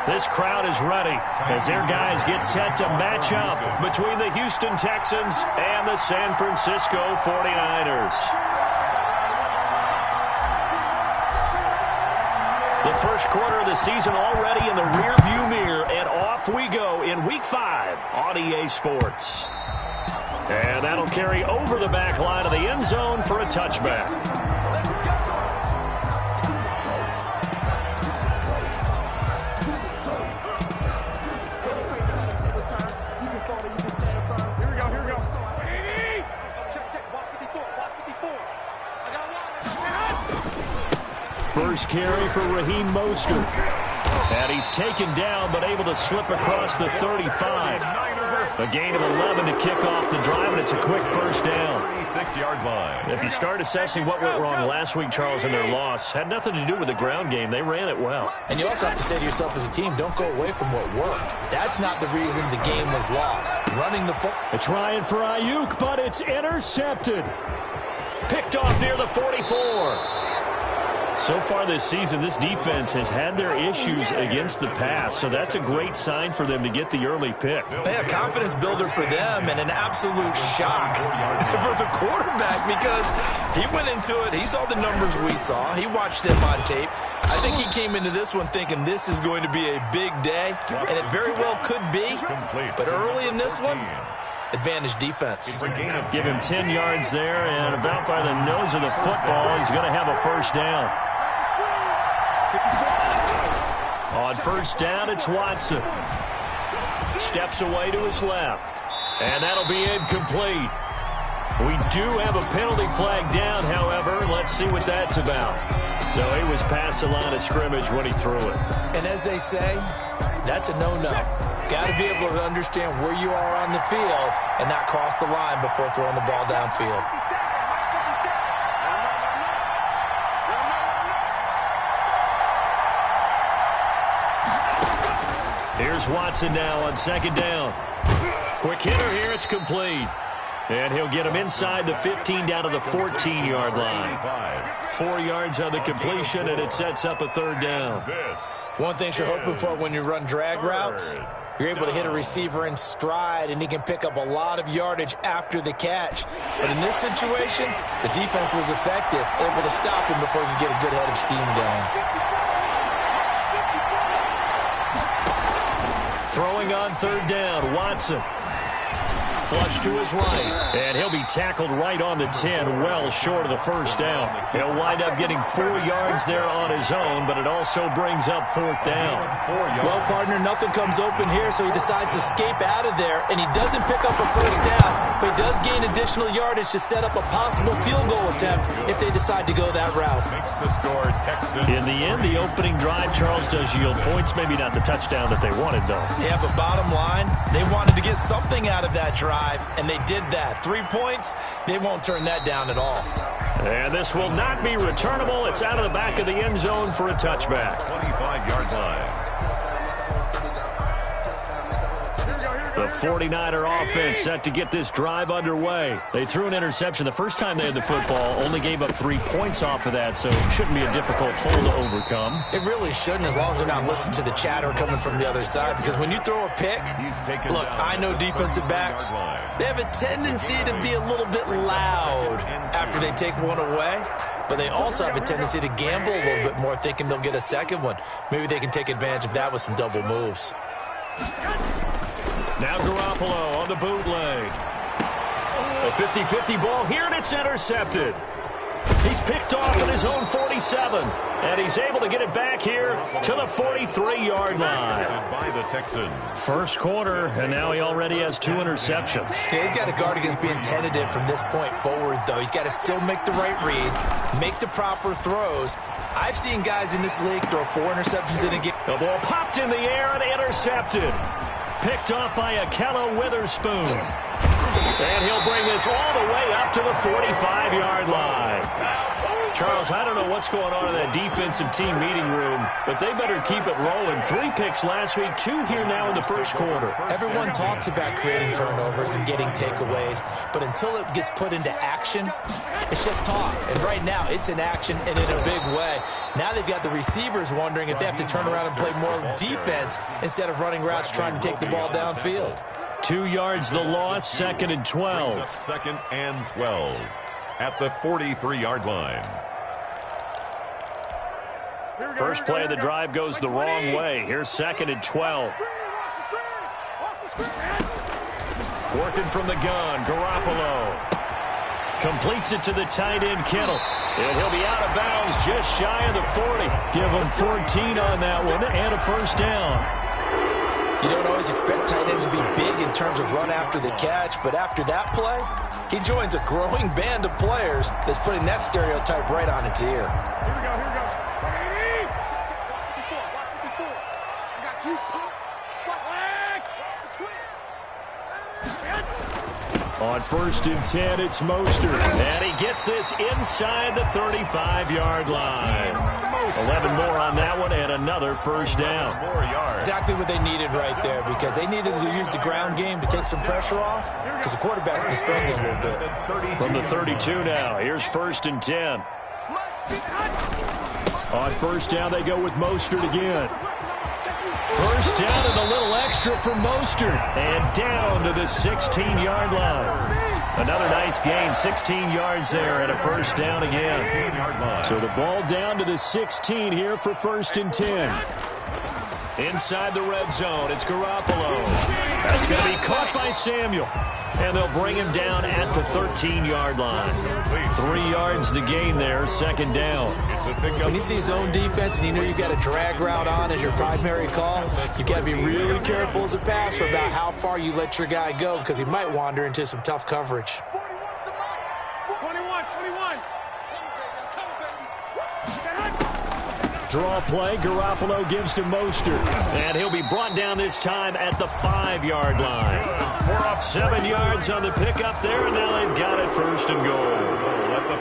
This crowd is ready as their guys get set to match up between the Houston Texans and the San Francisco 49ers. The first quarter of the season already in the rearview mirror, and off we go in Week 5 on EA Sports. And that'll carry over the back line of the end zone for a touchback. First carry for Raheem Mostert. And he's taken down but able to slip across the 35. A gain of 11 to kick off the drive, and it's a quick first down. 36-yard line. If you start assessing what went wrong last week, Charles, in their loss, had nothing to do with the ground game. They ran it well. And you also have to say to yourself as a team, don't go away from what worked. That's not the reason the game was lost. Running the football. A try for Ayuk, but it's intercepted. Picked off near the 44. So far this season, this defense has had their issues against the pass, so that's a great sign for them to get the early pick. A confidence builder for them and an absolute shock for the quarterback because he went into it. He saw the numbers we saw. He watched them on tape. I think he came into this one thinking this is going to be a big day, and it very well could be. But early in this one, advantage defense. Give him 10 yards there, and about by the nose of the football, he's going to have a first down. On first down, it's Watson. Steps away to his left, and that'll be incomplete. We do have a penalty flag down, however. Let's see what that's about. So he was past the line of scrimmage when he threw it. And as they say, that's a no-no. Got to be able to understand where you are on the field and not cross the line before throwing the ball downfield. Here's Watson now on second down. Quick hitter here, it's complete. And he'll get him inside the 15 down to the 14-yard line. 4 yards on the completion, and it sets up a third down. One thing you're hoping for when you run drag routes, you're able to hit a receiver in stride, and he can pick up a lot of yardage after the catch. But in this situation, the defense was effective, able to stop him before he could get a good head of steam going. Throwing on third down, Watson. Flush to his right, and he'll be tackled right on the 10, well short of the first down. He'll wind up getting 4 yards there on his own, but it also brings up fourth down. Well, partner, nothing comes open here, so he decides to escape out of there, and he doesn't pick up a first down, but he does gain additional yardage to set up a possible field goal attempt if they decide to go that route. Makes the score Texans. In the end, the opening drive, Charles, does yield points. Maybe not the touchdown that they wanted, though. Yeah, but bottom line, they wanted to get something out of that drive, and they did that. 3 points, they won't turn that down at all. And this will not be returnable. It's out of the back of the end zone for a touchback. 25-yard line. The 49er offense set to get this drive underway. They threw an interception the first time they had the football, only gave up 3 points off of that, so it shouldn't be a difficult hole to overcome. It really shouldn't, as long as they're not listening to the chatter coming from the other side, because when you throw a pick, look, I know defensive backs, they have a tendency to be a little bit loud after they take one away, but they also have a tendency to gamble a little bit more, thinking they'll get a second one. Maybe they can take advantage of that with some double moves. Now Garoppolo on the bootleg. A 50-50 ball here, and it's intercepted. He's picked off at his own 47, and he's able to get it back here to the 43-yard line. By the Texans. First quarter, and now he already has 2 interceptions. Yeah, he's got to guard against being tentative from this point forward, though. He's got to still make the right reads, make the proper throws. I've seen guys in this league throw 4 interceptions in a game. The ball popped in the air and intercepted. Picked off by Akella Witherspoon. And he'll bring this all the way up to the 45-yard line. Charles, I don't know what's going on in that defensive team meeting room, but they better keep it rolling. 3 picks last week, 2 here now in the first quarter. Everyone talks about creating turnovers and getting takeaways, but until it gets put into action, it's just talk. And right now, it's in action and in a big way. Now they've got the receivers wondering if they have to turn around and play more defense instead of running routes trying to take the ball downfield. 2 yards the loss, 2nd and 12. 2nd and 12 at the 43-yard line. First play of the drive goes the wrong way. Here's 2nd and 12. Working from the gun, Garoppolo. Completes it to the tight end, Kittle. And he'll be out of bounds just shy of the 40. Give him 14 on that one and a first down. You don't always expect tight ends to be big in terms of run after the catch, but after that play, he joins a growing band of players that's putting that stereotype right on its ear. Here we go, here we go. 54. I got you. On 1st and 10, it's Mostert. And he gets this inside the 35-yard line. 11 more on that one and another first down. 4 yards. Exactly what they needed right there, because they needed to use the ground game to take some pressure off, because the quarterback's been struggling a little bit. From the 32 now, here's 1st and 10. On first down, they go with Mostert again. First down and a little extra for Mostert. And down to the 16-yard line. Another nice gain, 16 yards there and a first down again. So the ball down to the 16 here for 1st and 10. Inside the red zone, it's Garoppolo. That's going to be caught by Samuel. And they'll bring him down at the 13-yard line. 3 yards the gain there, 2nd down. When you see zone defense and you know you've got a drag route on as your primary call, you've got to be really careful as a passer about how far you let your guy go, because he might wander into some tough coverage. 21. Draw play, Garoppolo gives to Mostert. And he'll be brought down this time at the 5-yard line. 7 yards on the pickup there, and now they've got it 1st and goal.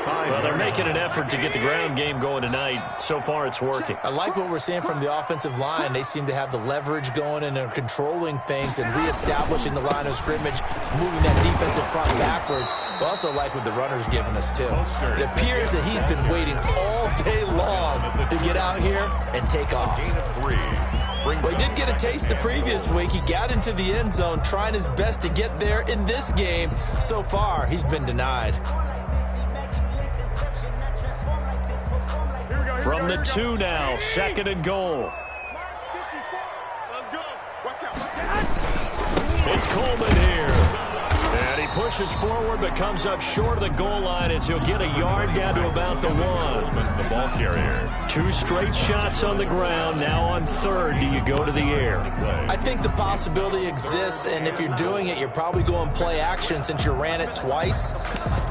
Well, they're making an effort to get the ground game going tonight. So far, it's working. I like what we're seeing from the offensive line. They seem to have the leverage going, and they're controlling things and reestablishing the line of scrimmage, moving that defensive front backwards. But also like what the runner's giving us, too. It appears that he's been waiting all day long to get out here and take off. Well, he did get a taste the previous week. He got into the end zone, trying his best to get there in this game. So far, he's been denied. From the 2 now, 2nd and goal. Let's go. Watch out. It's Coleman here. And he pushes forward but comes up short of the goal line as he'll get a yard down to about the 1. The ball carrier. 2 straight shots on the ground. Now on 3rd, do you go to the air? I think the possibility exists, and if you're doing it, you're probably going play action since you ran it twice.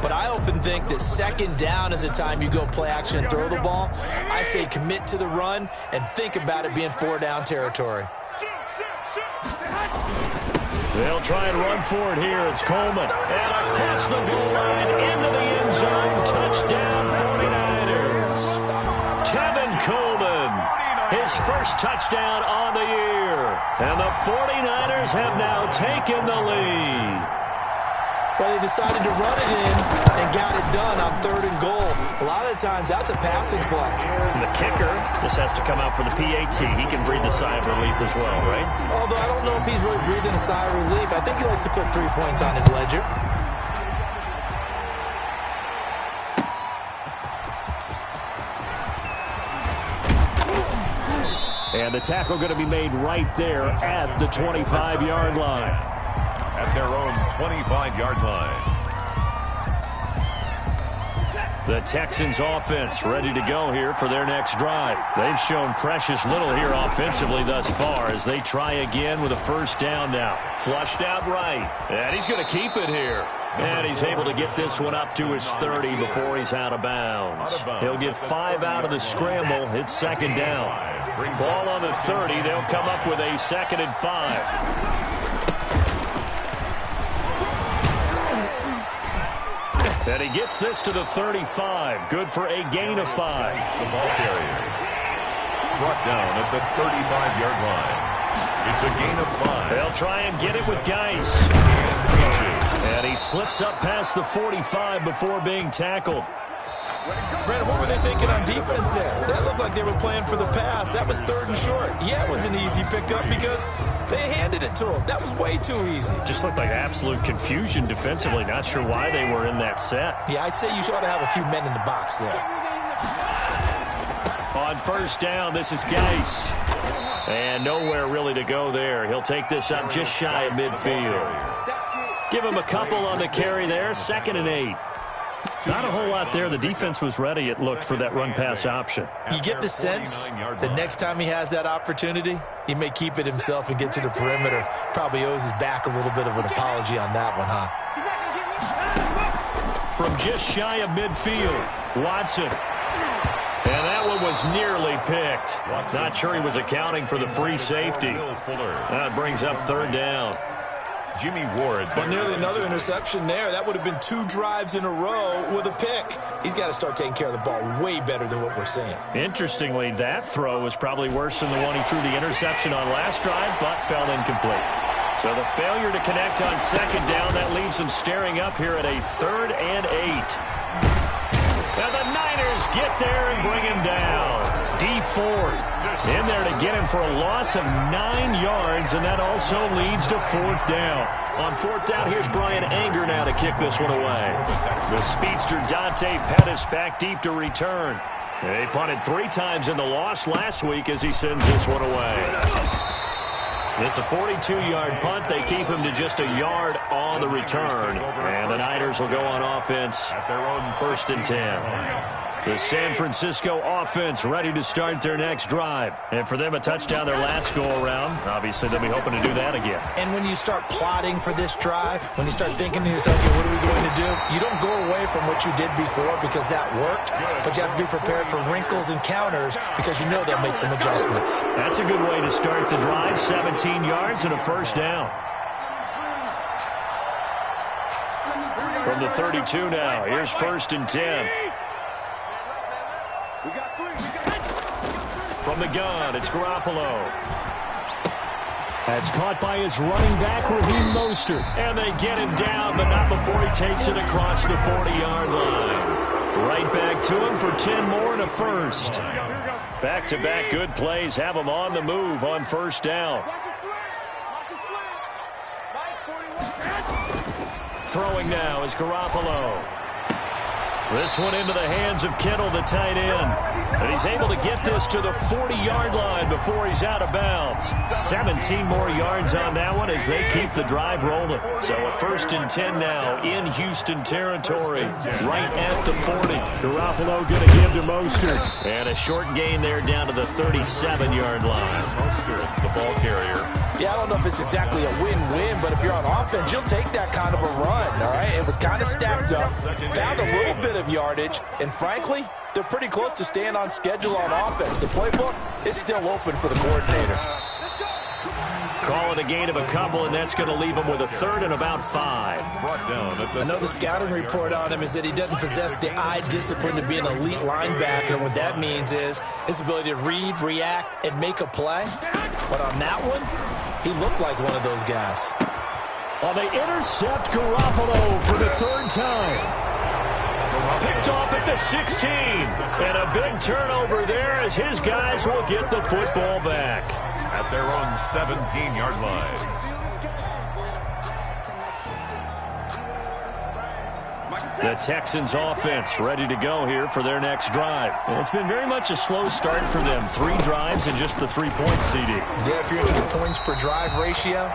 But I often think that 2nd down is the time you go play action and throw the ball. I say commit to the run and think about it being 4-down territory. They'll try and run for it here. It's Coleman. And across the goal line into the end zone. Touchdown 49ers. Tevin Coleman. His first touchdown on the year. And the 49ers have now taken the lead. Well, they decided to run it in and got it done on 3rd and goal. A lot of times, that's a passing play. The kicker just has to come out for the PAT. He can breathe a sigh of relief as well, right? Although I don't know if he's really breathing a sigh of relief. I think he likes to put 3 points on his ledger. And the tackle going to be made right there at the 25-yard line. At their own 25-yard line. The Texans offense ready to go here for their next drive. They've shown precious little here offensively thus far as they try again with a first down now. Flushed out right. And he's going to keep it here. And he's able to get this one up to his 30 before he's out of bounds. He'll get 5 out of the scramble. It's 2nd down. Ball on the 30. They'll come up with a 2nd and 5. And he gets this to the 35. Good for a gain of 5. The ball carrier. Brought down at the 35-yard line. It's a gain of 5. They'll try and get it with Geis. And he slips up past the 45 before being tackled. Brandon, what were they thinking on defense there? That looked like they were playing for the pass. That was 3rd and short. Yeah, it was an easy pickup because they handed it to him. That was way too easy. Just looked like absolute confusion defensively. Not sure why they were in that set. Yeah, I'd say you ought to have a few men in the box there. On first down, this is Geis. And nowhere really to go there. He'll take this up just shy of midfield. Give him a couple on the carry there. 2nd and 8. Not a whole lot there. The defense was ready, it looked, for that run-pass option. You get the sense that next time he has that opportunity, he may keep it himself and get to the perimeter. Probably owes his back a little bit of an apology on that one, huh? From just shy of midfield, Watson. And that one was nearly picked. Not sure he was accounting for the free safety. That brings up 3rd down. Jimmy Ward. But nearly another interception there. That would have been 2 drives in a row with a pick. He's got to start taking care of the ball way better than what we're seeing. Interestingly, that throw was probably worse than the one he threw the interception on last drive, but fell incomplete. So the failure to connect on 2nd down, that leaves him staring up here at a 3rd and 8. And the Niners get there and bring him down. D Ford in there to get him for a loss of 9 yards, and that also leads to 4th down. On 4th down, here's Brian Anger now to kick this one away. The speedster Dante Pettis back deep to return. They punted 3 times in the loss last week as he sends this one away. It's a 42-yard punt. They keep him to just a yard on the return. And the Niners will go on offense at their own 1st and 10. The San Francisco offense ready to start their next drive. And for them, a touchdown their last go-around. Obviously, they'll be hoping to do that again. And when you start plotting for this drive, when you start thinking to yourself, okay, what are we going to do? You don't go away from what you did before because that worked, but you have to be prepared for wrinkles and counters because you know they'll make some adjustments. That's a good way to start the drive. 17 yards and a 1st down. From the 32 now, here's 1st and 10. From the gun, it's Garoppolo. That's caught by his running back, Raheem Mostert. And they get him down, but not before he takes it across the 40-yard line. Right back to him for 10 more and a 1st. Back-to-back good plays have him on the move on 1st down. Throwing now is Garoppolo. This one into the hands of Kittle, the tight end. And he's able to get this to the 40-yard line before he's out of bounds. 17 more yards on that one as they keep the drive rolling. So a 1st and 10 now in Houston territory, right at the 40. Garoppolo going to give to Mostert. And a short gain there down to the 37-yard line. Mostert, the ball carrier. Yeah, I don't know if it's exactly a win-win, but if you're on offense, you'll take that kind of a run, all right? It was kind of stacked up, found a little bit of yardage, and frankly, they're pretty close to staying on schedule on offense. The playbook is still open for the coordinator. Call it a gain of a couple, and that's going to leave him with a 3rd and about 5. Brought down at the I know the scouting report on him is that he doesn't possess the eye discipline to be an elite linebacker, and what that means is his ability to read, react, and make a play. But on that one, he looked like one of those guys. Well, they intercept Garoppolo for the 3rd time. Picked off at the 16. And a big turnover there as his guys will get the football back. At their own 17-yard line. The Texans offense ready to go here for their next drive. And it's been very much a slow start for them. 3 drives and just the 3-point CD. Yeah, if you're into the points per drive ratio,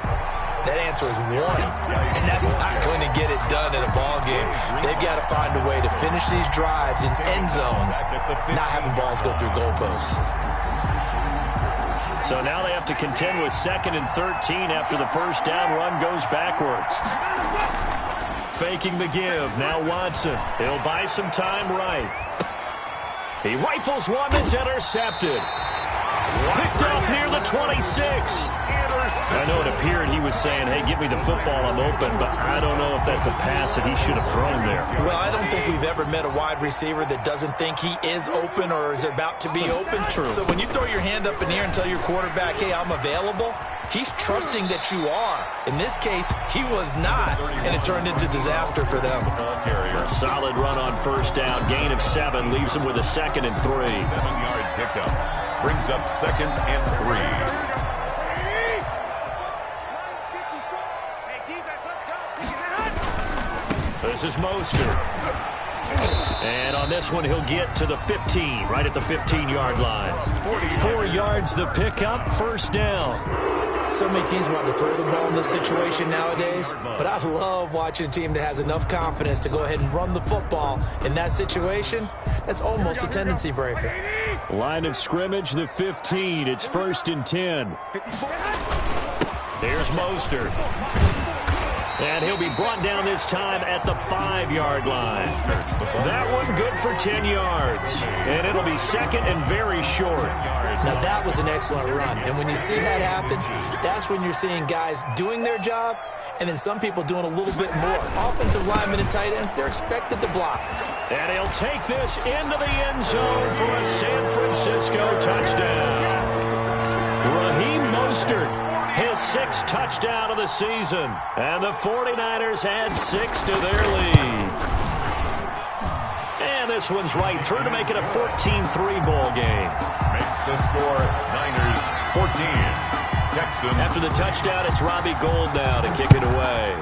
that answer is 1. And that's not going to get it done in a ball game. They've got to find a way to finish these drives in end zones, not having balls go through goalposts. So now they have to contend with 2nd and 13 after the 1st down run goes backwards. Faking the give. Now Watson. He'll buy some time right. He rifles one that's intercepted. Picked off near the 26. I know it appeared he was saying, hey, give me the football, I'm open, but I don't know if that's a pass that he should have thrown there. Well, I don't think we've ever met a wide receiver that doesn't think he is open or is about to be open. True. So when you throw your hand up in the air and tell your quarterback, hey, I'm available, he's trusting that you are. In this case, he was not, and it turned into disaster for them. Solid run on first down. Gain of 7 leaves him with a 2nd and 3. 7-yard pickup. Brings up 2nd and 3. This is Mostert. And on this one, he'll get to the 15, right at the 15-yard line. 4 yards the pickup, first down. So many teams want to throw the ball in this situation nowadays, but I love watching a team that has enough confidence to go ahead and run the football. In that situation, that's almost a tendency breaker. Line of scrimmage, the 15. It's 1st and 10. Here's Mostert. And he'll be brought down this time at the 5-yard line. That one good for 10 yards. And it'll be 2nd and very short. Now, that was an excellent run. And when you see that happen, that's when you're seeing guys doing their job and then some people doing a little bit more. Offensive linemen and tight ends, they're expected to block. And he'll take this into the end zone for a San Francisco touchdown. Raheem Mostert, his 6th touchdown of the season. And the 49ers add 6 to their lead. And this one's right through to make it a 14-3 ball game. Makes the score Niners 14. Texans. After the touchdown, it's Robbie Gould now to kick it away.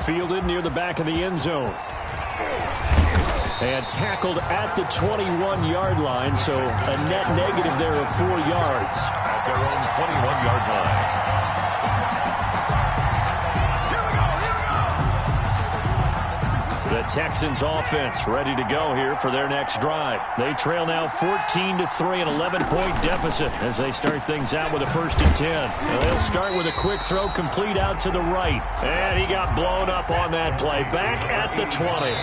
Fielded near the back of the end zone. And tackled at the 21-yard line, so a net negative there of 4 yards. At their own 21-yard line. The Texans offense ready to go here for their next drive. They trail now 14-3, an 11-point deficit as they start things out with a 1st and 10. Now they'll start with a quick throw complete out to the right. And he got blown up on that play. Back at the 20.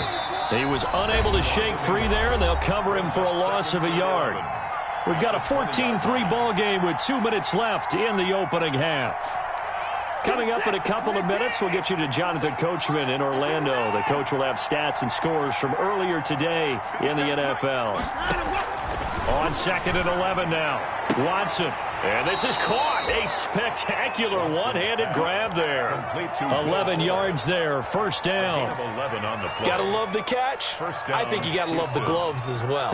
He was unable to shake free there, and they'll cover him for a loss of a yard. We've got a 14-3 ball game with 2 minutes left in the opening half. Coming up in a couple of minutes, we'll get you to Jonathan Coachman in Orlando. The coach will have stats and scores from earlier today in the NFL. On 2nd and 11 now. Watson. And this is caught. A spectacular one-handed grab there. 11 yards there. First down. Gotta love the catch. I think you gotta love the gloves as well.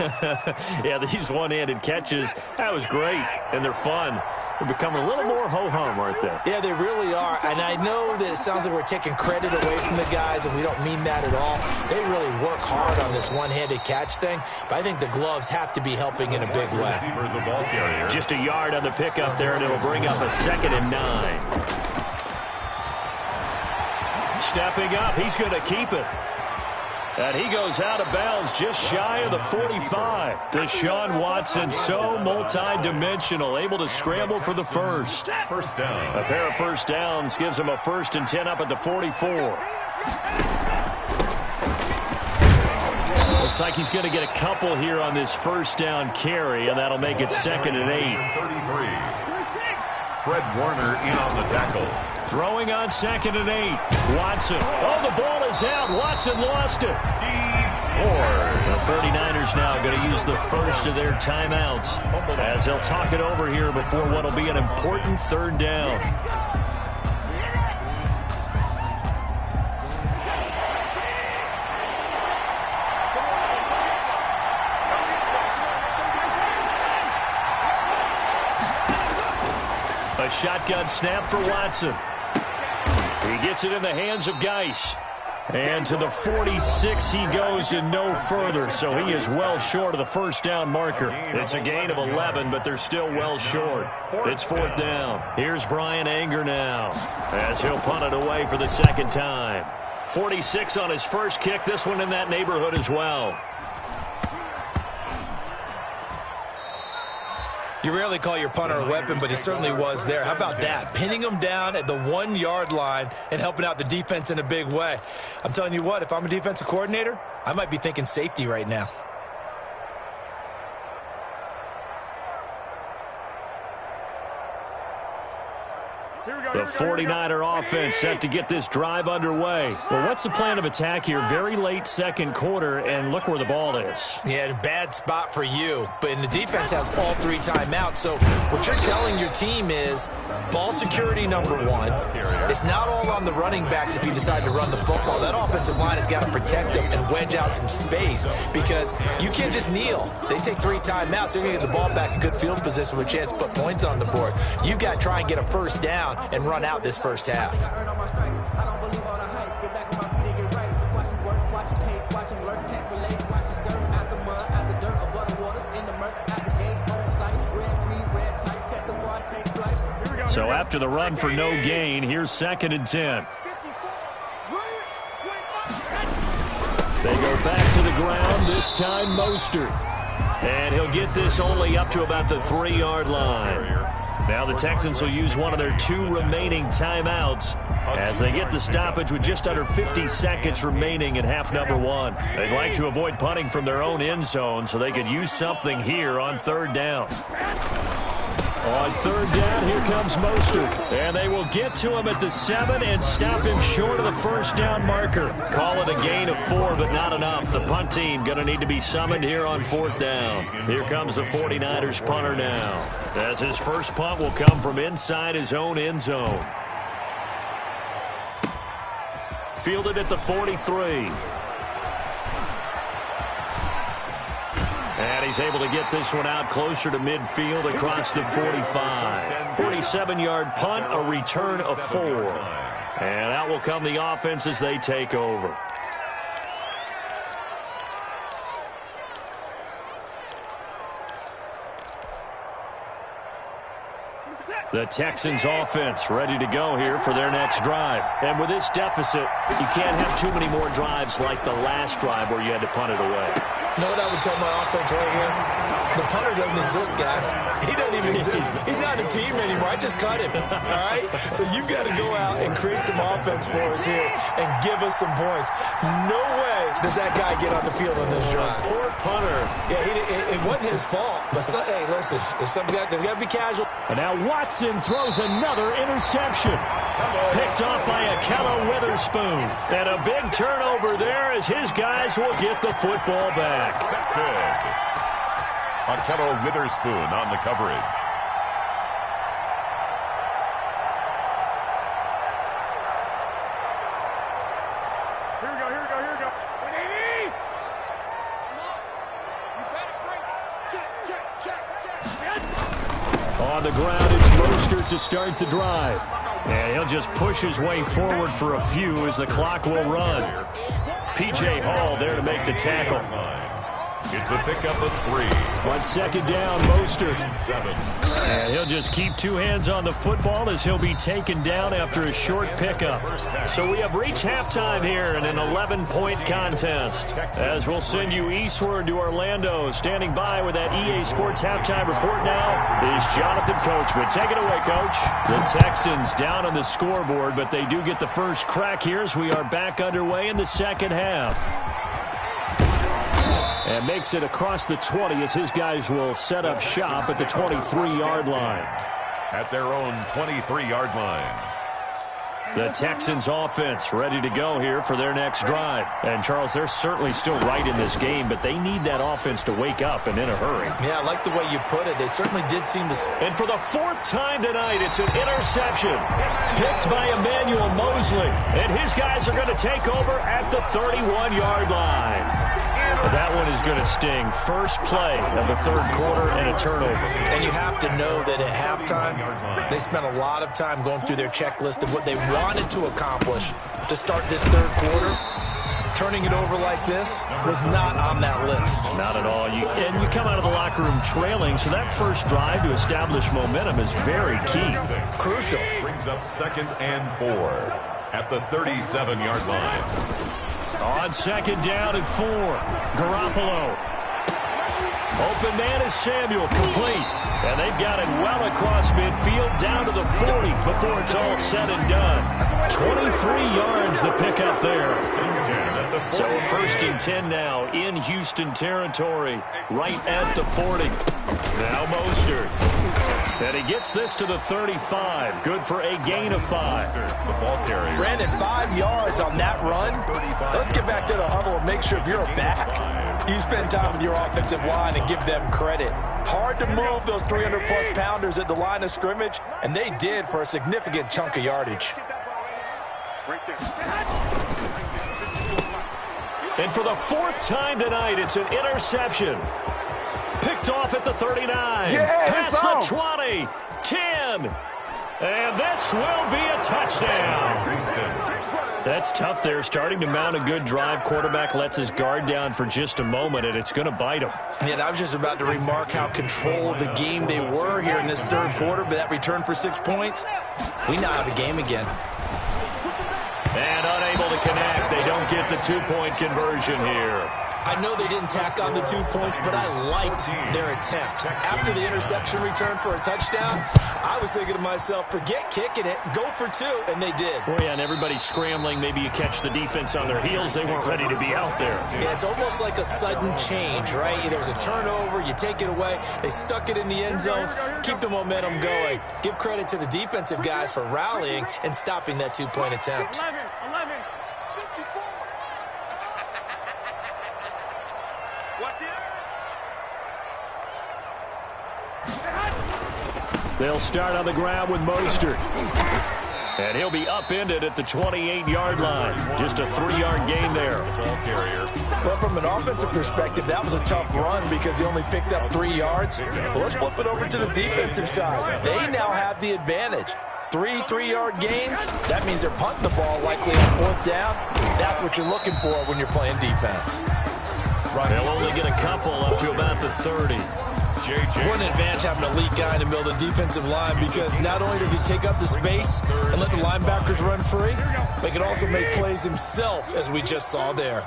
Yeah, these one-handed catches, that was great. And they're fun. They're becoming a little more ho-hum, aren't they? Yeah, they really are. And I know that it sounds like we're taking credit away from the guys, and we don't mean that at all. They really work hard on this one-handed catch thing, but I think the gloves have to be helping in a big way. Just a yard on the pickup there, and it'll bring up a 2nd and 9. Stepping up, he's going to keep it. And he goes out of bounds just shy of the 45. Deshaun Watson, so multi-dimensional, able to scramble for the first. First down. A pair of first downs gives him a 1st and 10 up at the 44. Looks like he's going to get a couple here on this first down carry, and that'll make it 2nd and 8. 33. Fred Warner in on the tackle. Throwing on 2nd and 8. Watson. Oh, the ball is out. Watson lost it. The 49ers now going to use the first of their timeouts as they'll talk it over here before what will be an important 3rd down. A shotgun snap for Watson. He gets it in the hands of Geis. And to the 46 he goes and no further, so he is well short of the first down marker. It's a gain of 11, but they're still well short. It's 4th down. Here's Brian Anger now as he'll punt it away for the 2nd time. 46 on his first kick, this one in that neighborhood as well. You rarely call your punter a weapon, but he certainly was there. How about that? Pinning him down at the 1-yard line and helping out the defense in a big way. I'm telling you what, if I'm a defensive coordinator, I might be thinking safety right now. The 49er offense set to get this drive underway. Well, what's the plan of attack here? Very late second quarter, and look where the ball is. Yeah, bad spot for you. But the defense has all 3 timeouts. So what you're telling your team is ball security number 1. It's not all on the running backs if you decide to run the football. That offensive line has got to protect them and wedge out some space because you can't just kneel. They take 3 timeouts. They're going to get the ball back in good field position with a chance to put points on the board. You've got to try and get a first down and run out this first half. So after the run for no gain, here's 2nd and 10. They go back to the ground, this time Mostert. And he'll get this only up to about the 3-yard line. Now the Texans will use one of their 2 remaining timeouts as they get the stoppage with just under 50 seconds remaining in half number 1. They'd like to avoid punting from their own end zone so they could use something here on 3rd down. On 3rd down, here comes Mostert. And they will get to him at the 7 and stop him short of the first down marker. Call it a gain of 4, but not enough. The punt team going to need to be summoned here on 4th down. Here comes the 49ers punter now, as his first punt will come from inside his own end zone. Fielded at the 43. And he's able to get this one out closer to midfield across the 45. 47-yard punt, a return of 4. And out will come the offense as they take over. The Texans offense ready to go here for their next drive. And with this deficit, you can't have too many more drives like the last drive where you had to punt it away. You know what I would tell my offense right here? The punter doesn't exist, guys. He doesn't even exist. He's not a team anymore. I just cut him, all right? So you've got to go out and create some offense for us here and give us some points. No way does that guy get on the field on this drive. Poor punter. Yeah, it wasn't his fault. But, hey, listen, there's got to be casual. And now Watson throws another interception. Picked off by Akello Witherspoon. And a big turnover there as his guys will get the football back. Akello Witherspoon on the coverage. Here we go. Check. On the ground, it's Mostert to start the drive. And he'll just push his way forward for a few as the clock will run. P.J. Hall there to make the tackle. It's a pickup of 3. On 2nd down, Mostert. 7. And he'll just keep 2 hands on the football as he'll be taken down after a short pickup. So we have reached halftime here in an 11-point contest. As we'll send you eastward to Orlando. Standing by with that EA Sports halftime report now is Jonathan Coachman. Take it away, Coach. The Texans down on the scoreboard, but they do get the first crack here as we are back underway in the second half. And makes it across the 20 as his guys will set up shop at the 23-yard line. At their own 23-yard line. The Texans offense ready to go here for their next drive. And, Charles, they're certainly still right in this game, but they need that offense to wake up and in a hurry. Yeah, I like the way you put it. They certainly did seem to... And for the 4th time tonight, it's an interception picked by Emmanuel Mosley. And his guys are going to take over at the 31-yard line. That one is going to sting. First play of the 3rd quarter and a turnover. And you have to know that at halftime, they spent a lot of time going through their checklist of what they wanted to accomplish to start this 3rd quarter. Turning it over like this was not on that list. Not at all. And you come out of the locker room trailing, so that first drive to establish momentum is very key. Crucial. Brings up 2nd and 4 at the 37-yard line. On 2nd down and 4, Garoppolo. Open man is Samuel, complete. And they've got it well across midfield, down to the 40 before it's all said and done. 23 yards the pickup there. So 1st and 10 now in Houston territory, right at the 40. Now Mostert. And he gets this to the 35. Good for a gain of 5. The ball carrier. Brandon, 5 yards on that run. Let's get back to the huddle and make sure if you're a back, you spend time with your offensive line and give them credit. Hard to move those 300-plus pounders at the line of scrimmage, and they did for a significant chunk of yardage. And for the 4th time tonight, it's an interception. Picked off at the 39. Past the 20. 10. And this will be a touchdown. That's tough there. Starting to mount a good drive. Quarterback lets his guard down for just a moment, and it's going to bite him. And I was just about to remark how controlled the game they were here in this third quarter, but that return for 6 points, we now have a game again. And unable to connect. They don't get the 2-point conversion here. I know they didn't tack on the 2 points, but I liked their attempt. After the interception return for a touchdown, I was thinking to myself, forget kicking it, go for 2, and they did. Well, yeah, and everybody's scrambling. Maybe you catch the defense on their heels. They weren't ready to be out there. Yeah, it's almost like a sudden change, right? There's a turnover, you take it away, they stuck it in the end zone, keep the momentum going. Give credit to the defensive guys for rallying and stopping that 2-point attempt. 11. They'll start on the ground with Mostert. And he'll be upended at the 28-yard line. Just a 3-yard gain there. Ball carrier. Well, from an offensive perspective, that was a tough run because he only picked up 3 yards. Well, let's flip it over to the defensive side. They now have the advantage. 3-3-yard gains, that means they're punting the ball likely on 4th down. That's what you're looking for when you're playing defense. They'll only get a couple up to about the 30. What an advantage having an elite guy in the middle of the defensive line, because not only does he take up the space and let the linebackers run free, but he can also make plays himself, as we just saw there.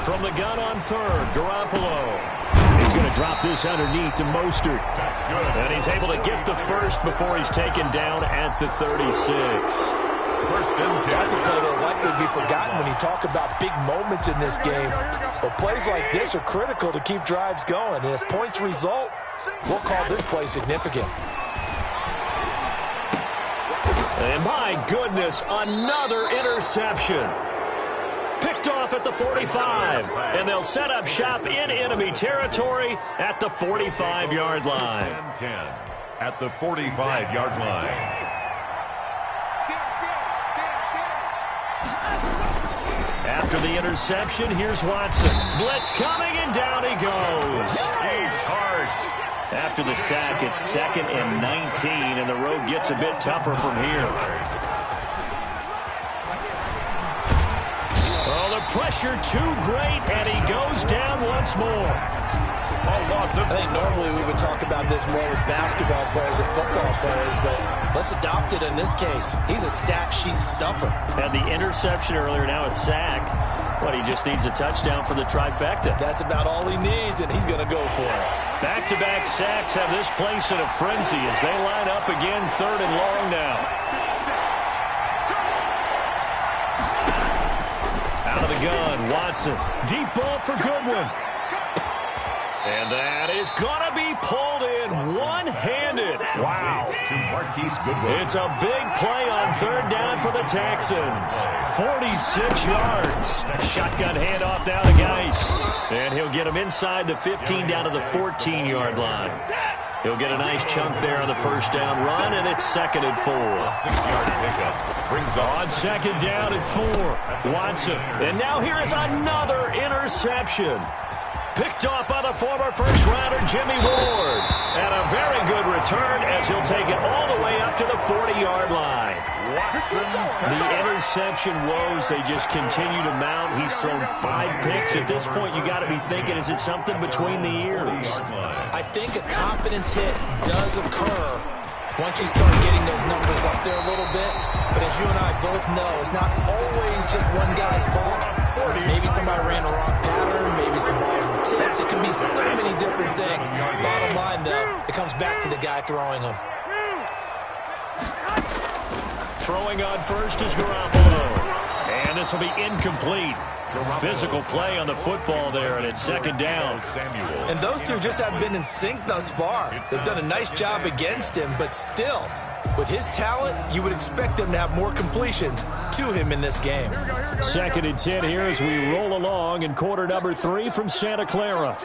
From the gun on 3rd, Garoppolo. He's going to drop this underneath to Mostert. And he's able to get the first before he's taken down at the 36. That's a play that'll likely be forgotten when you talk about big moments in this game. But plays like this are critical to keep drives going. And if points result, we'll call this play significant. And my goodness, another interception. Picked off at the 45. And they'll set up shop in enemy territory at the 45-yard line. 10 at the 45-yard line. After the interception, here's Watson. Blitz coming, and down he goes. After the sack, it's 2nd and 19, and the road gets a bit tougher from here. Oh, the pressure too great, and he goes down once more. I think normally we would talk about this more with basketball players and football players, but let's adopt it in this case. He's a stat sheet stuffer. Had the interception earlier, now a sack. But he just needs a touchdown for the trifecta. That's about all he needs, and he's going to go for it. Back-to-back sacks have this place in a frenzy as they line up again 3rd and long now. Out of the gun, Watson. Deep ball for Goodwin. And that is going to be pulled in one-handed. Wow. It's a big play on 3rd down for the Texans. 46 yards. Shotgun handoff now to Geis. And he'll get him inside the 15 down to the 14-yard line. He'll get a nice chunk there on the 1st down run, and it's 2nd and 4. 6-yard pickup. Brings on 2nd down and 4. Watson. And now here is another interception. Picked off by the former first-rounder Jimmy Ward. And a very good return as he'll take it all the way up to the 40-yard line. The interception woes, they just continue to mount. He's thrown 5 picks. At this point, you got to be thinking, is it something between the ears? I think a confidence hit does occur once you start getting those numbers up there a little bit. But as you and I both know, it's not always just one guy's fault. Maybe somebody ran the wrong pattern. Maybe some balls were tipped. It can be so many different things. Bottom line, though, it comes back to the guy throwing them. Throwing on first is Garoppolo. And this will be incomplete. Physical play on the football there, and it's second down. And those two just haven't been in sync thus far. They've done a nice job against him, but still, with his talent, you would expect them to have more completions to him in this game. Second and 10 here as we roll along in quarter number 3 from Santa Clara.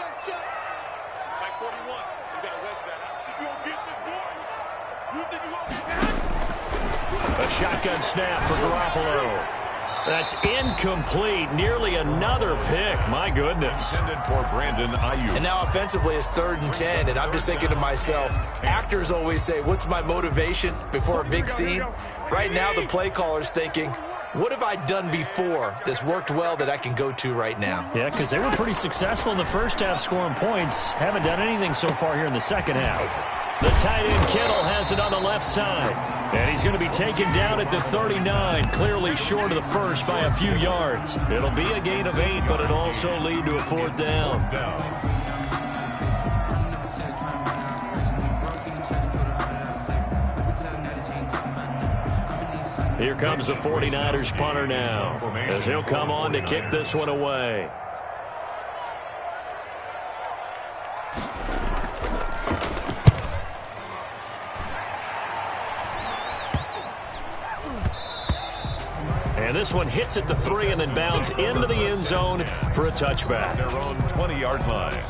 A shotgun snap for Garoppolo. That's incomplete. Nearly another pick. My goodness. For Brandon Ayuk. And now offensively it's 3rd and 10, and I'm just thinking to myself, actors always say, what's my motivation before a big scene? Right now the play caller's thinking, what have I done before that's worked well that I can go to right now? Yeah, because they were pretty successful in the first half scoring points. Haven't done anything so far here in the second half. The tight end Kittle has it on the left side. And he's going to be taken down at the 39, clearly short of the first by a few yards. It'll be a gain of 8, but it'll also lead to a 4th down. Here comes the 49ers punter now, as he'll come on to kick this one away. And this one hits at the 3 and then bounds into the end zone for a touchback. Their own 20-yard line.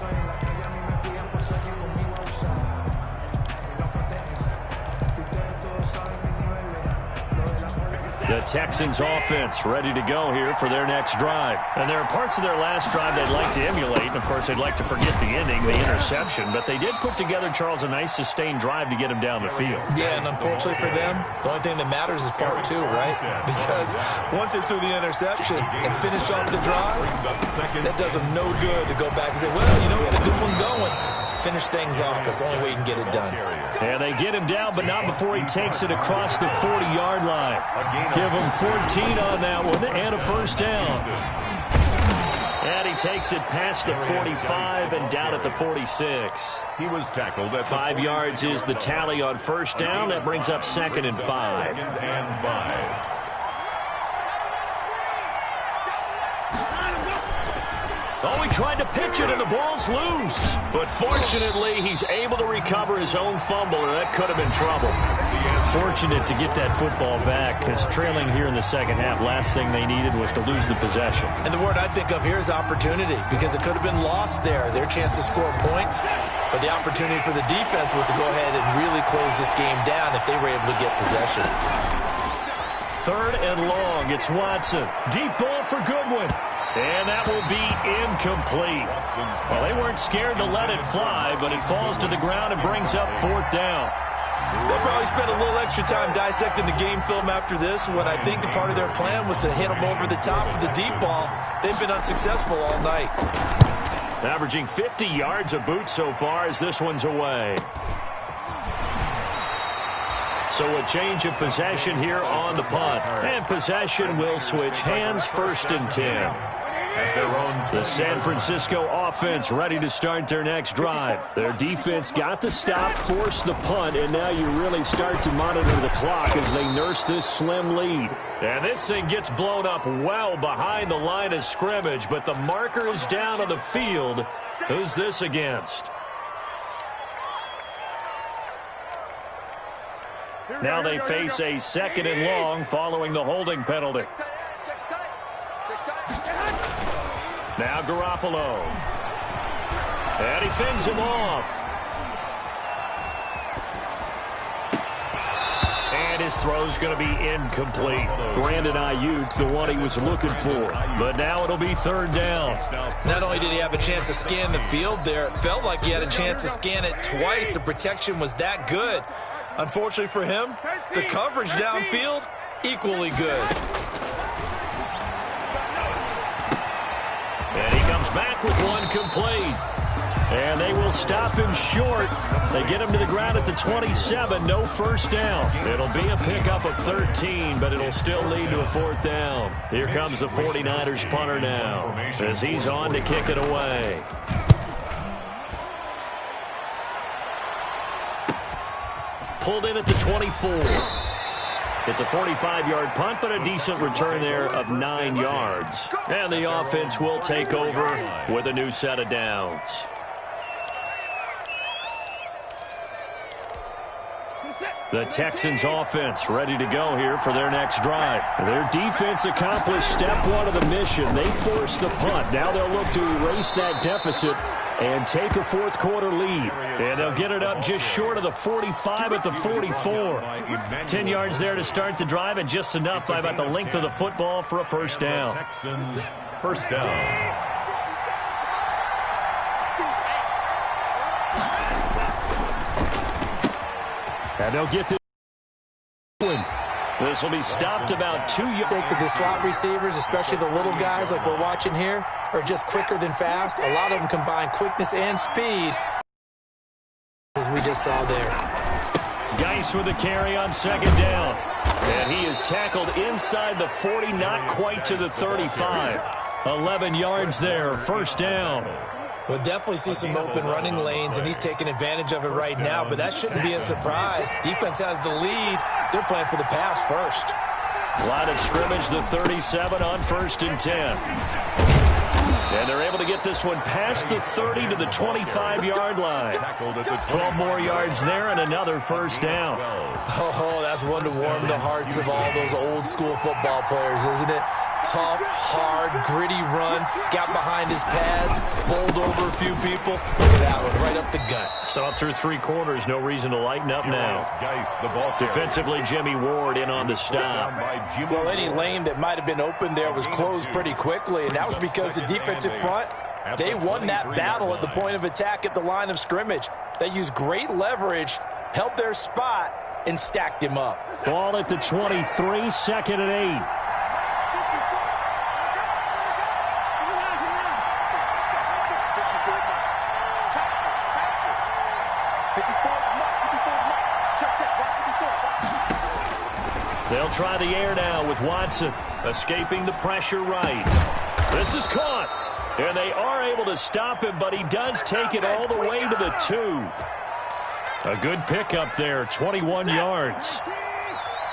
The Texans offense ready to go here for their next drive. And there are parts of their last drive they'd like to emulate. And, of course, they'd like to forget the ending, the interception. But they did put together, Charles, a nice sustained drive to get him down the field. Yeah, and unfortunately for them, the only thing that matters is part 2, right? Because once they threw the interception and finished off the drive, that does them no good to go back and say, well, you know, we had a good one going. Finish things off. That's the only way you can get it done. And they get him down, but not before he takes it across the 40-yard line. Give him 14 on that one and a first down. And he takes it past the 45 and down at the 46. He was tackled at 5 yards is the tally on first down. That brings up 2nd and 5. 2nd and 5. Oh, he tried to pitch it, and the ball's loose. But fortunately, he's able to recover his own fumble, or that could have been trouble. Fortunate to get that football back, because trailing here in the second half, last thing they needed was to lose the possession. And the word I think of here is opportunity, because it could have been lost there, their chance to score points. But the opportunity for the defense was to go ahead and really close this game down if they were able to get possession. 3rd and long. It's Watson. Deep ball for Goodwin. And that will be incomplete. Well, they weren't scared to let it fly, but it falls to the ground and brings up 4th down. They'll probably spend a little extra time dissecting the game film after this, when I think the part of their plan was to hit them over the top with the deep ball. They've been unsuccessful all night. Averaging 50 yards a boot so far as this one's away. So a change of possession here on the punt. And possession will switch hands, 1st and 10. The San Francisco offense ready to start their next drive. Their defense got the stop, forced the punt, and now you really start to monitor the clock as they nurse this slim lead. And this thing gets blown up well behind the line of scrimmage, but the marker is down on the field. Who's this against? Now they face a 2nd and long following the holding penalty. Now Garoppolo. And he fends him off. And his throw's going to be incomplete. Brandon Ayuk, the one he was looking for. But now it'll be 3rd down. Not only did he have a chance to scan the field there, it felt like he had a chance to scan it twice. The protection was that good. Unfortunately for him, the coverage downfield, equally good. And he comes back with one complete. And they will stop him short. They get him to the ground at the 27, no first down. It'll be a pickup of 13, but it'll still lead to a 4th down. Here comes the 49ers punter now, as he's on to kick it away. Pulled in at the 24. It's a 45-yard punt, but a decent return there of 9 yards. And the offense will take over with a new set of downs. The Texans offense ready to go here for their next drive. Their defense accomplished step one of the mission. They forced the punt. Now they'll look to erase that deficit and take a fourth quarter lead. And they'll get it up just short of the 45 at the 44. 10 yards there to start the drive, and just enough by about the length of the football for a first down. Texans first down. And they'll get this. This will be stopped about 2 yards. Think that the slot receivers, especially the little guys like we're watching here, are just quicker than fast. A lot of them combine quickness and speed, as we just saw there. Geis with the carry on second down. And he is tackled inside the 40, not quite to the 35. 11 yards there, first down. We'll definitely see some open running lanes, and he's taking advantage of it right now, but that shouldn't be a surprise. Defense has the lead. They're playing for the pass first. Line of scrimmage, the 37 on 1st and 10. And they're able to get this one past the 30 to the 25-yard line. 12 more yards there and another first down. Oh, that's one to warm the hearts of all those old-school football players, isn't it? Tough, hard, gritty run, got behind his pads, bowled over a few people. Look at that one, right up the gut. So up through 3 quarters, no reason to lighten up now. Defensively, Jimmy Ward in on the stop. Well, any lane that might have been open there was closed pretty quickly, and that was because the defensive front, they won that battle at the point of attack at the line of scrimmage. They used great leverage, held their spot, and stacked him up. Ball at the 23, 2nd and 8. They'll try the air now with Watson escaping the pressure right. This is caught, and they are able to stop him, but he does take it all the way to the 2. A good pickup there, 21 yards.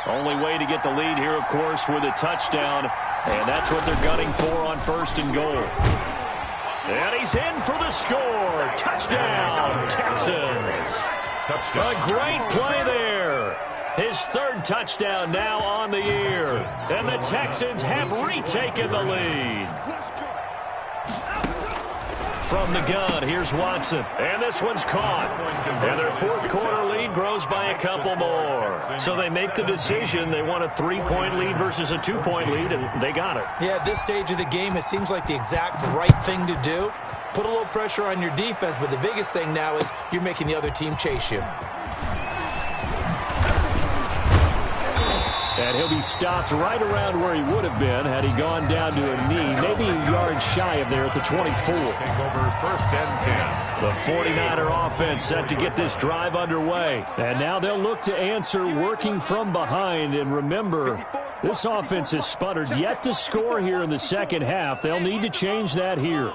Only way to get the lead here, of course, with a touchdown, and that's what they're gunning for on 1st and goal. And he's in for the score. Touchdown, Texans. A great play there. His 3rd touchdown now on the year. And the Texans have retaken the lead. From the gun, here's Watson. And this one's caught. And their 4th quarter lead grows by a couple more. So they make the decision. They want a 3-point lead versus a 2-point lead, and they got it. Yeah, at this stage of the game, it seems like the exact right thing to do. Put a little pressure on your defense, but the biggest thing now is you're making the other team chase you. And he'll be stopped right around where he would have been had he gone down to a knee, maybe a yard shy of there at the 24. Take over 1st and 10. The 49er offense set to get this drive underway. And now they'll look to answer working from behind. And remember, this offense has sputtered yet to score here in the second half. They'll need to change that here.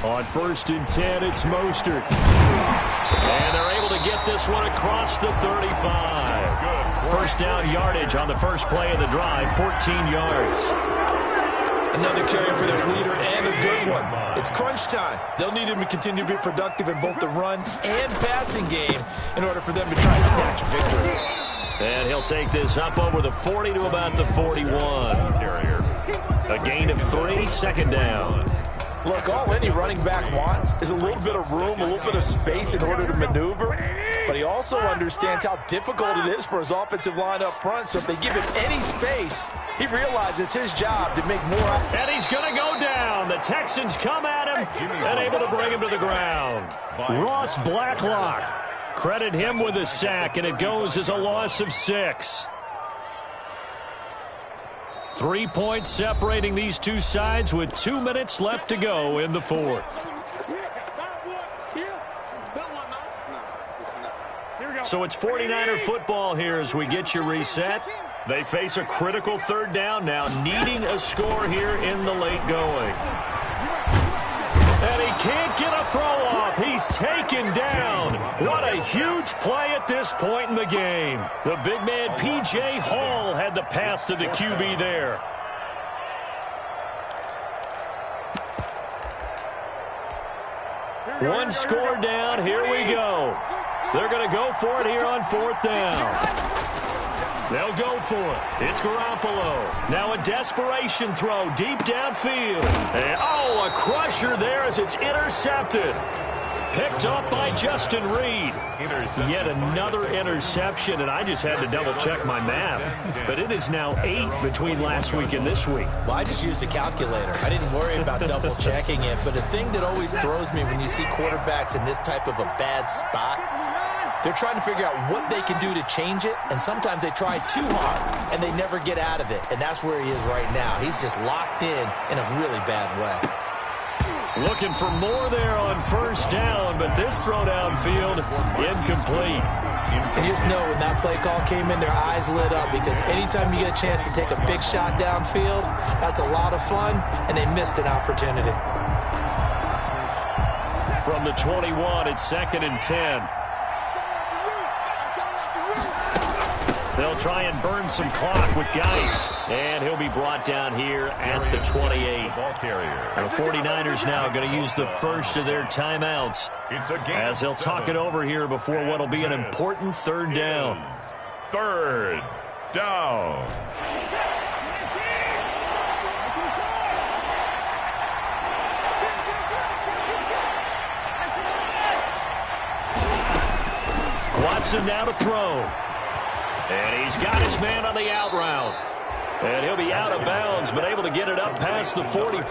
On 1st and 10, it's Mostert. And they're able to get this one across the 35. First down yardage on the first play of the drive, 14 yards. Another carry for their leader and a good one. It's crunch time. They'll need him to continue to be productive in both the run and passing game in order for them to try and snatch a victory. And he'll take this up over the 40 to about the 41. A gain of 3, 2nd down. Look, all any running back wants is a little bit of room, a little bit of space in order to maneuver. But he also understands how difficult it is for his offensive line up front. So if they give him any space, he realizes his job to make more. And he's going to go down. The Texans come at him and able to bring him to the ground. Ross Blacklock. Credit him with a sack, and it goes as a loss of 6. 3 points separating these two sides with 2 minutes left to go in the 4th. So it's 49er football here as we get you reset. They face a critical 3rd down now, needing a score here in the late going. And he can't get a throw off. He's taken down. huge play at this point in the game. The big man, P.J. Hall, had the path to the QB there. One score down. Here we go. They're going to go for it here on 4th down. They'll go for it. It's Garoppolo. Now a desperation throw deep downfield. And, oh, a crusher there as it's intercepted. Picked up by Justin Reed. Yet another interception, and I just had to double-check my math. But it is now 8 between last week and this week. Well, I just used a calculator. I didn't worry about double-checking it. But the thing that always throws me when you see quarterbacks in this type of a bad spot, they're trying to figure out what they can do to change it, and sometimes they try too hard, and they never get out of it. And that's where he is right now. He's just locked in a really bad way. Looking for more there on 1st down, but this throw downfield, incomplete. And you just know when that play call came in, their eyes lit up, because anytime you get a chance to take a big shot downfield, that's a lot of fun, and they missed an opportunity. From the 21, it's 2nd and 10. They'll try and burn some clock with Geis. And he'll be brought down here at the 28. The 49ers now going to use the first of their timeouts as they'll talk it over here before what will be an important 3rd down. 3rd down. Watson now to throw. And he's got his man on the out route. And he'll be out of bounds, but able to get it up past the 45.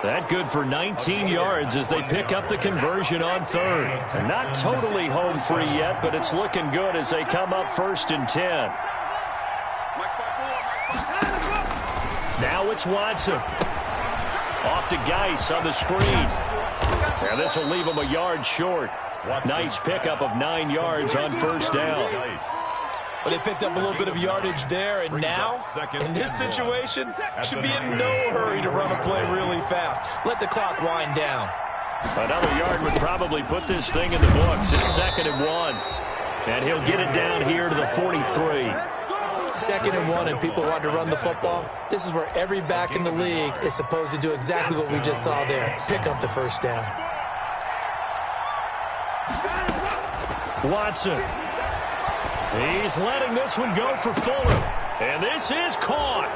That good for 19 yards as they pick up the conversion on 3rd. And not totally home free yet, but it's looking good as they come up 1st and 10. Now it's Watson. Off to Geis on the screen. And this will leave him a yard short. Nice pickup of 9 yards on 1st down. But they picked up a little bit of yardage there, and now, in this situation, should be in no hurry to run a play really fast. Let the clock wind down. Another yard would probably put this thing in the books. It's 2nd and 1. And he'll get it down here to the 43. 2nd and 1, and people want to run the football. This is where every back in the league is supposed to do exactly what we just saw there. Pick up the 1st down. Watson. He's letting this one go for Fuller. And this is caught.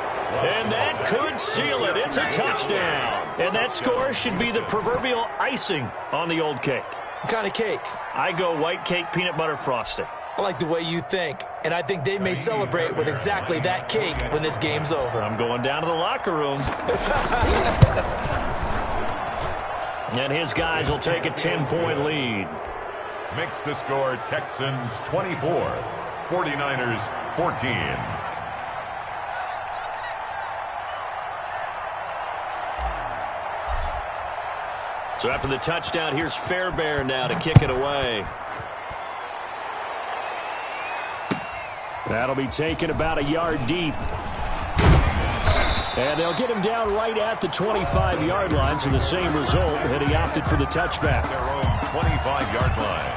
And that could seal it. It's a touchdown. And that score should be the proverbial icing on the old cake. What kind of cake? I go white cake, peanut butter frosting. I like the way you think. And I think they may celebrate with exactly that cake when this game's over. I'm going down to the locker room. And his guys will take a 10-point lead. Makes the score Texans 24, 49ers 14. So after the touchdown, here's Fairbairn now to kick it away. That'll be taken about a yard deep. And they'll get him down right at the 25-yard line, so the same result, and he opted for the touchback. Their own 25-yard line.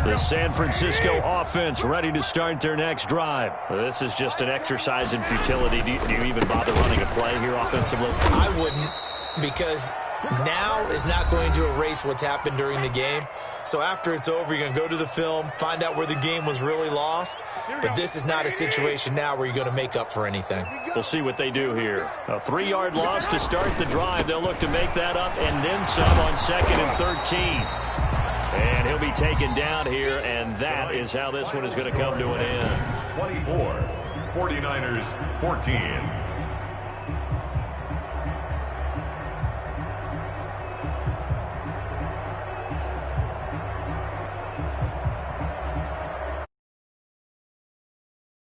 The San Francisco offense ready to start their next drive. This is just an exercise in futility. Do you even bother running a play here offensively? I wouldn't, because now is not going to erase what's happened during the game. So after it's over, you're going to go to the film, find out where the game was really lost. But this is not a situation now where you're going to make up for anything. We'll see what they do here. A 3-yard loss to start the drive. They'll look to make that up and then some on 2nd and 13. And he'll be taken down here, and that is how this one is going to come to an end. 24, 49ers 14.